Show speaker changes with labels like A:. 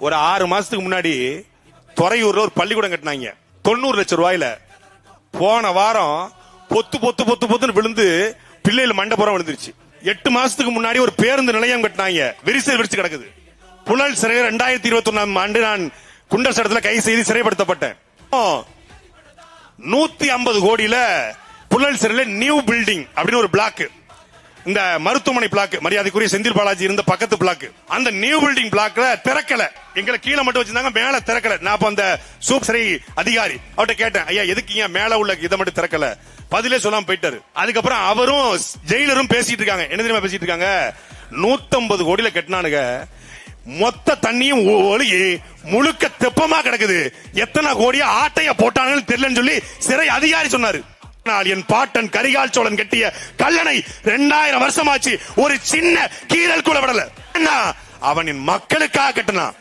A: ஒரு 6 மாசத்துக்கு முன்னாடி துறையூர்ல ஒரு பள்ளிக்கூடம் கட்டினாங்க 90 லட்சம் ரூபாயில. போன வாரம் பொத்து பொத்து பொத்து பொத்துன்னு விழுந்து பிள்ளைகள் மண்டபுறம் விழுந்துருச்சு. 8 மாசத்துக்கு முன்னாடி ஒரு பேருந்து நிலையம் கட்டினாங்க, விரிச்சு கிடக்குது. புழல் சிறை 2021 ஆண்டு நான் குண்டர் சட்டத்தில் கைது செய்து சிறைப்படுத்தப்பட்டேன். 150 கோடியில புழல் சிறையில் நியூ பில்டிங் அப்படின்னு ஒரு பிளாக், இந்த மருத்துவமனை பிளாக், மரியாதைக்குரிய செந்தில் பாலாஜி இருந்த பக்கத்து பிளாக், அந்த நியூ பில்டிங் பிளாக்ல திறக்கல. எங்களை கீழே மட்டும் வச்சிருந்தாங்க, மேல திறக்கல. நான் அந்த சூப் சிறை அதிகாரி அவர்கிட்ட கேட்டேன், ஐயா எதுக்கு மேல உள்ள இதை மட்டும் திறக்கல? பதிலே சொல்லாம போயிட்டாரு. அதுக்கப்புறம் அவரும் ஜெயிலரும் பேசிட்டு இருக்காங்க. என்ன தெரியுமா பேசிட்டு இருக்காங்க? 150 கோடியில கட்டினானுங்க, மொத்த தண்ணியும் ஒழுகி முழுக்க தெப்பமா கிடக்குது. எத்தனை கோடியா ஆட்டைய போட்டாங்கன்னு தெரியலன்னு சொல்லி சிறை அதிகாரி சொன்னாரு. என் பாட்டன் கரிகால் சோழன் கட்டிய கல்லணை 2000 வருஷமாச்சு, ஒரு சின்ன கீரல் கூட விடல. அவனின் மக்களுக்காக கட்டினான்.